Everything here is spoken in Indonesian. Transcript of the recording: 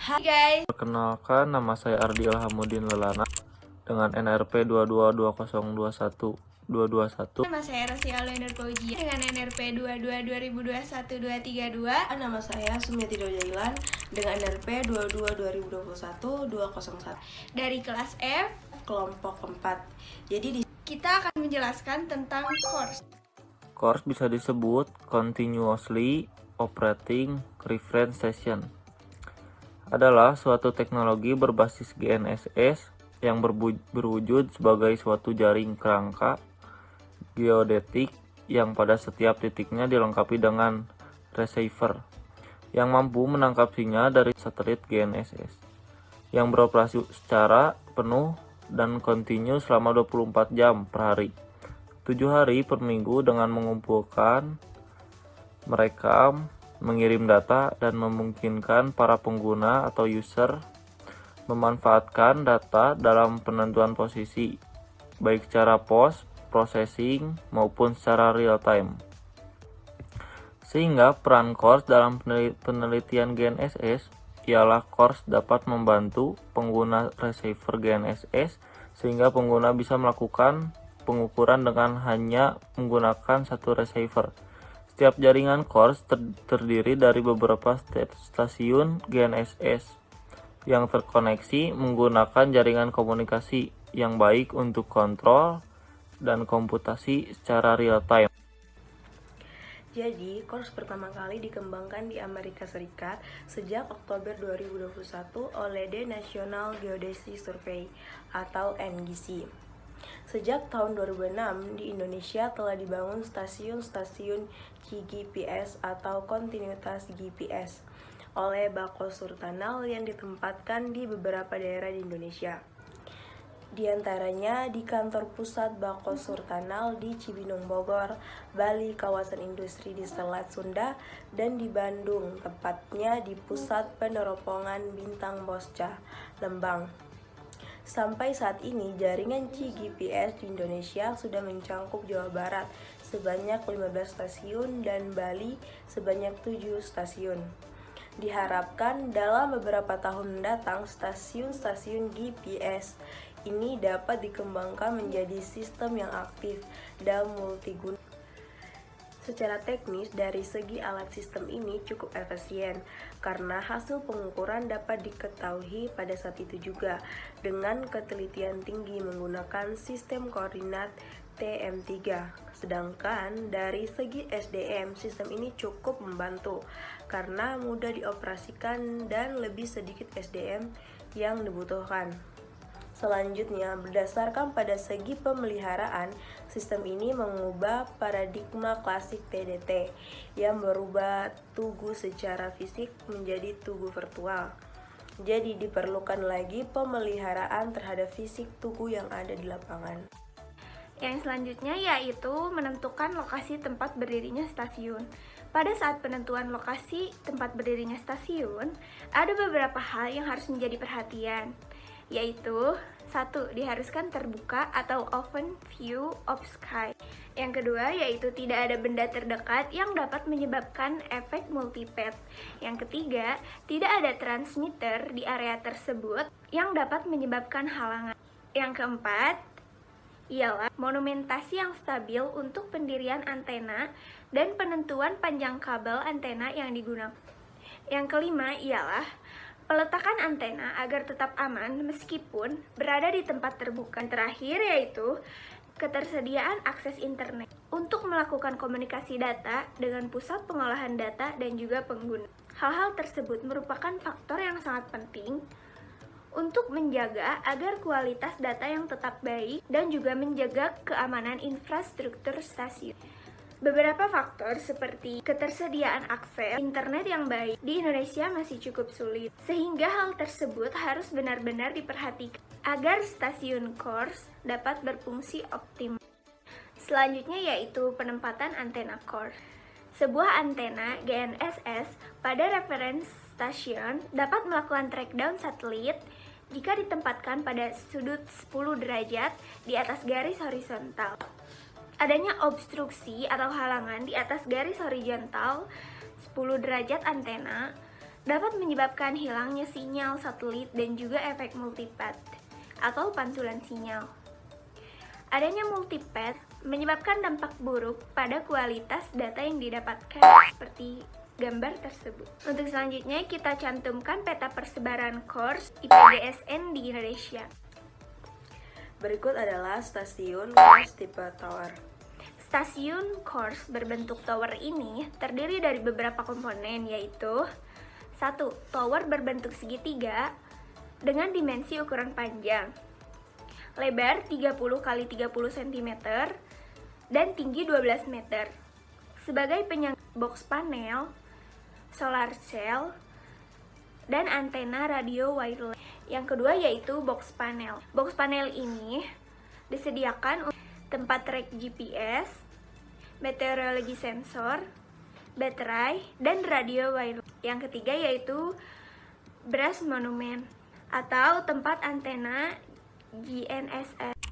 Hai guys, Perkenalkan, nama saya Ardi Ilhamuddin Lelana dengan NRP 222021 nama saya Rosi Alwender Faujiah dengan NRP 22 2021 232. Nama saya Sumiati Dojailan dengan NRP 22 2021 201 Dari kelas F. kelompok 4. Jadi Kita akan menjelaskan tentang course. Course bisa disebut Continuously Operating Reference Station. Adalah suatu teknologi berbasis GNSS yang berwujud sebagai suatu jaring kerangka geodetik yang pada setiap titiknya dilengkapi dengan receiver yang mampu menangkap sinyal dari satelit GNSS yang beroperasi secara penuh dan kontinu selama 24 jam per hari, 7 hari per minggu dengan mengumpulkan, merekam, mengirim data, dan memungkinkan para pengguna atau user memanfaatkan data dalam penentuan posisi, baik secara post processing maupun secara real time. Sehingga peran CORS dalam penelitian GNSS ialah CORS dapat membantu pengguna receiver GNSS sehingga pengguna bisa melakukan pengukuran dengan hanya menggunakan satu receiver. Setiap jaringan CORS terdiri dari beberapa stasiun GNSS yang terkoneksi menggunakan jaringan komunikasi yang baik untuk kontrol dan komputasi secara real time. Jadi, CORS pertama kali dikembangkan di Amerika Serikat sejak Oktober 2021 oleh The National Geodesy Survey atau NGC. Sejak tahun 2006 di Indonesia telah dibangun stasiun-stasiun CGPS atau kontinuitas GPS oleh Bako Surtanal yang ditempatkan di beberapa daerah di Indonesia. Di antaranya di kantor pusat Bako Surtanal di Cibinong, Bogor, Bali, kawasan industri di Selat Sunda, dan di Bandung, tepatnya di pusat peneropongan Bintang Bosca, Lembang. Sampai saat ini, jaringan CGPS di Indonesia sudah mencakup Jawa Barat sebanyak 15 stasiun dan Bali sebanyak 7 stasiun. Diharapkan dalam beberapa tahun mendatang, stasiun-stasiun GPS ini dapat dikembangkan menjadi sistem yang aktif dan multiguna. Secara teknis, dari segi alat sistem ini cukup efisien karena hasil pengukuran dapat diketahui pada saat itu juga dengan ketelitian tinggi menggunakan sistem koordinat TM3. Sedangkan dari segi SDM, sistem ini cukup membantu karena mudah dioperasikan dan lebih sedikit SDM yang dibutuhkan. Selanjutnya, berdasarkan pada segi pemeliharaan, sistem ini mengubah paradigma klasik TDT yang berubah tugu secara fisik menjadi tugu virtual. Jadi diperlukan lagi pemeliharaan terhadap fisik tugu yang ada di lapangan. Yang selanjutnya yaitu menentukan lokasi tempat berdirinya stasiun. Pada saat penentuan lokasi tempat berdirinya stasiun, ada beberapa hal yang harus menjadi perhatian, yaitu 1. Diharuskan terbuka atau open view of sky. Yang kedua yaitu tidak ada benda terdekat yang dapat menyebabkan efek multipath. Yang ketiga, tidak ada transmitter di area tersebut yang dapat menyebabkan halangan. Yang keempat ialah monumentasi yang stabil untuk pendirian antena dan penentuan panjang kabel antena yang digunakan. Yang kelima ialah peletakan antena agar tetap aman meskipun berada di tempat terbuka. Yang terakhir yaitu ketersediaan akses internet untuk melakukan komunikasi data dengan pusat pengolahan data dan juga pengguna. Hal-hal tersebut merupakan faktor yang sangat penting untuk menjaga agar kualitas data yang tetap baik dan juga menjaga keamanan infrastruktur stasiun. Beberapa faktor seperti ketersediaan akses internet yang baik di Indonesia masih cukup sulit, sehingga hal tersebut harus benar-benar diperhatikan agar stasiun CORS dapat berfungsi optimal. Selanjutnya yaitu penempatan antena CORS. Sebuah antena GNSS pada reference station dapat melakukan trackdown satelit jika ditempatkan pada sudut 10 derajat di atas garis horizontal. Adanya obstruksi atau halangan di atas garis horizontal 10 derajat antena dapat menyebabkan hilangnya sinyal satelit dan juga efek multipath atau pantulan sinyal. Adanya multipath menyebabkan dampak buruk pada kualitas data yang didapatkan seperti gambar tersebut. Untuk selanjutnya kita cantumkan peta persebaran course IPDSN di Indonesia. Berikut adalah stasiun course tipe tower. Stasiun course berbentuk tower ini terdiri dari beberapa komponen, yaitu 1. Tower berbentuk segitiga dengan dimensi ukuran panjang, lebar 30 x 30 cm dan tinggi 12 meter. Sebagai penyangga box panel, solar cell, dan antena radio wireless. Yang kedua yaitu box panel. Box panel ini disediakan untuk tempat track GPS, meteorologi sensor, baterai, dan radio wireless. Yang ketiga yaitu brass monument atau tempat antena GNSS.